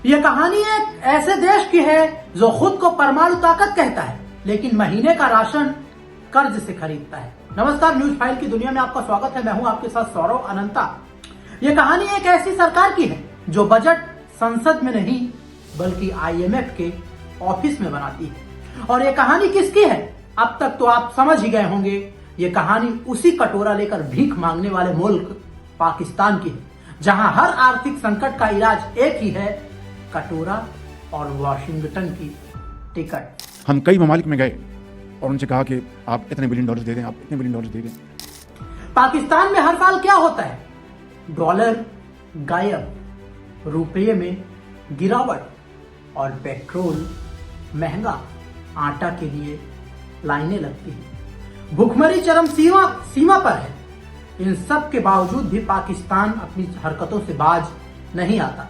ये कहानी एक ऐसे देश की है जो खुद को परमाणु ताकत कहता है लेकिन महीने का राशन कर्ज से खरीदता है। नमस्कार, न्यूज फाइल की दुनिया में आपका स्वागत है। मैं हूं आपके साथ सौरव अनंता। ये कहानी एक ऐसी सरकार की है जो बजट संसद में नहीं बल्कि IMF के ऑफिस में बनाती है। और ये कहानी किसकी है अब तक तो आप समझ ही गए होंगे। ये कहानी उसी कटोरा लेकर भीख मांगने वाले मुल्क पाकिस्तान की है, जहां हर आर्थिक संकट का इलाज एक ही है, कटोरा और वॉशिंगटन की टिकट। हम कई ममालिक में गए और उनसे कहा कि आप इतने बिलियन डॉलर दे दें, आप इतने बिलियन डॉलर दे दें। पाकिस्तान में हर साल क्या होता है? डॉलर गायब, रुपये में गिरावट और पेट्रोल महंगा, आटा के लिए लाइनें लगती हैं। भूखमरी चरम सीमा पर है। इन सब के बावजूद भी पाकिस्तान अपनी हरकतों से बाज नहीं आता।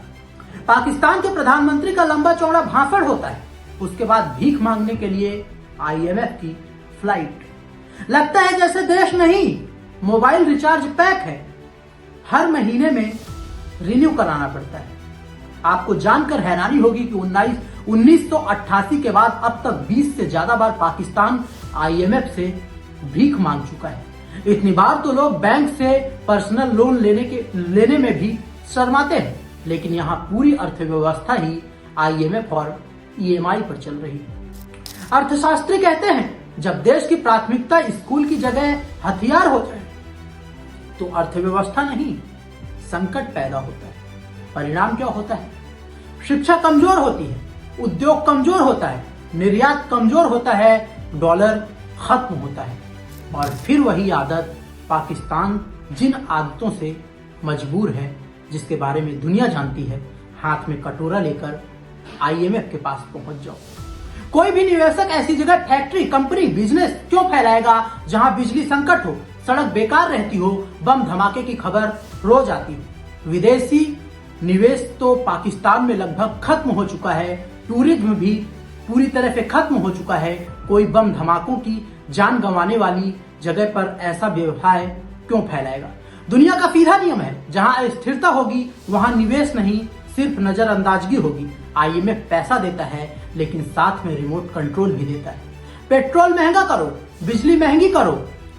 पाकिस्तान के प्रधानमंत्री का लंबा चौड़ा भाषण होता है, उसके बाद भीख मांगने के लिए IMF की फ्लाइट। लगता है जैसे देश नहीं, मोबाइल रिचार्ज पैक है, हर महीने में रिन्यू कराना पड़ता है। आपको जानकर हैरानी होगी कि 1988 के बाद अब तक 20 से ज्यादा बार पाकिस्तान IMF से भीख मांग चुका है। इतनी बार तो लोग बैंक से पर्सनल लोन लेने में भी शर्माते हैं, लेकिन यहाँ पूरी अर्थव्यवस्था ही IMF और EMI पर चल रही है। अर्थशास्त्री कहते हैं जब देश की प्राथमिकता स्कूल की जगह हथियार हो जाए तो अर्थव्यवस्था नहीं संकट पैदा होता है। परिणाम क्या होता है? शिक्षा कमजोर होती है, उद्योग कमजोर होता है, निर्यात कमजोर होता है, डॉलर खत्म होता है। और फिर वही आदत, पाकिस्तान जिन आदतों से मजबूर है जिसके बारे में दुनिया जानती है, हाथ में कटोरा लेकर IMF के पास पहुंच जाओ। कोई भी निवेशक ऐसी जगह फैक्ट्री, कंपनी, बिजनेस क्यों फैलाएगा जहां बिजली संकट हो, सड़क बेकार रहती हो, बम धमाके की खबर रोज आती हो। विदेशी निवेश तो पाकिस्तान में लगभग खत्म हो चुका है, टूरिज्म भी पूरी तरह से खत्म हो चुका है। कोई बम धमाकों की जान गंवाने वाली जगह पर ऐसा व्यवसाय क्यों फैलाएगा? दुनिया का सीधा नियम है, जहां स्थिरता होगी वहां निवेश नहीं, सिर्फ नजरअंदाजगी होगी। IMF पैसा देता है लेकिन साथ में रिमोट कंट्रोल भी देता है। पेट्रोल महंगा करो, बिजली महंगी करो,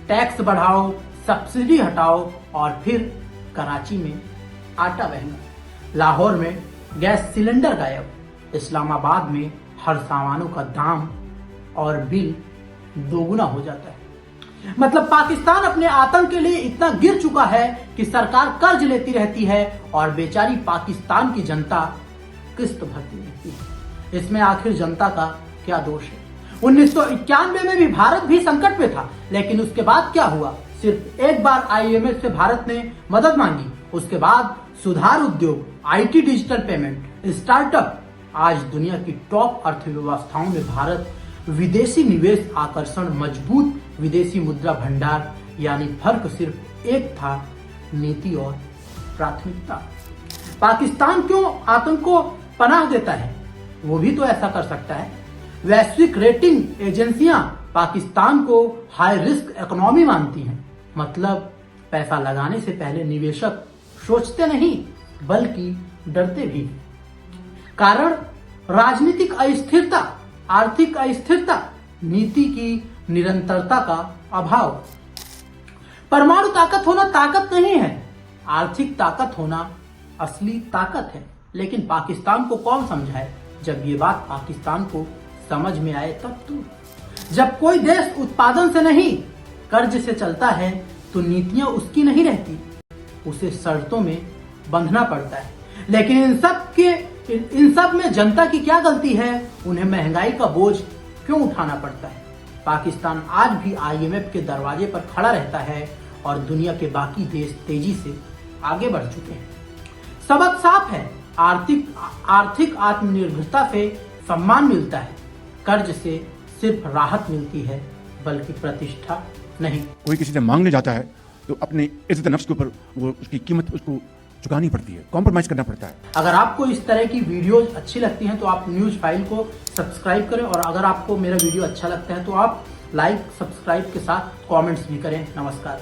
टैक्स बढ़ाओ, सब्सिडी हटाओ और फिर कराची में आटा महंगा, लाहौर में गैस सिलेंडर गायब, इस्लामाबाद में हर सामानों का दाम और बिल दोगुना हो जाता है। मतलब पाकिस्तान अपने आतंक के लिए इतना गिर चुका है कि सरकार कर्ज लेती रहती है और बेचारी पाकिस्तान की जनता किस्त भरती रहती है। इसमें आखिर जनता का क्या दोष है? 1991 में भी भारत भी संकट में था, लेकिन उसके बाद क्या हुआ? सिर्फ एक बार IMF से भारत ने मदद मांगी, उसके बाद सुधार उद्योग, IT, डिजिटल पेमेंट, स्टार्टअप। आज दुनिया की टॉप अर्थव्यवस्थाओं में भारत विदेशी निवेश आकर्षण, मजबूत विदेशी मुद्रा भंडार, यानी फर्क सिर्फ एक था, नीति और प्राथमिकता। पाकिस्तान क्यों आतंक को पनाह देता है? वो भी तो ऐसा कर सकता है। वैश्विक रेटिंग एजेंसियां पाकिस्तान को हाई रिस्क इकोनॉमी मानती हैं। मतलब पैसा लगाने से पहले निवेशक सोचते नहीं बल्कि डरते भी। कारण राजनीतिक अस्थिरता, आर्थिक अस्थिरता, नीति की निरंतरता का अभाव। परमाणु ताकत होना ताकत नहीं है, आर्थिक ताकत होना असली ताकत है। लेकिन पाकिस्तान को कौन समझाए? जब ये बात पाकिस्तान को समझ में आए तब तो। जब कोई देश उत्पादन से नहीं कर्ज से चलता है तो नीतियां उसकी नहीं रहती, उसे शर्तों में बंधना पड़ता है। लेकिन इन सब में जनता की क्या गलती है? उन्हें महंगाई का बोझ क्यों उठाना पड़ता है? पाकिस्तान आज भी IMF के दरवाजे पर खड़ा रहता है और दुनिया के बाकी देश तेजी से आगे बढ़ चुके हैं। सबक साफ है, आर्थिक आत्मनिर्भरता से सम्मान मिलता है, कर्ज से सिर्फ राहत मिलती है बल्कि प्रतिष्ठा नहीं। कोई किसी से मांगने जाता है तो अपनी इज्जत नफ्स के ऊपर वो उसकी कीमत उसको चुकानी पड़ती है, कॉम्प्रोमाइज करना पड़ता है। अगर आपको इस तरह की वीडियोज अच्छी लगती हैं तो आप न्यूज फाइल को सब्सक्राइब करें, और अगर आपको मेरा वीडियो अच्छा लगता है तो आप लाइक, सब्सक्राइब के साथ कमेंट्स भी करें। नमस्कार।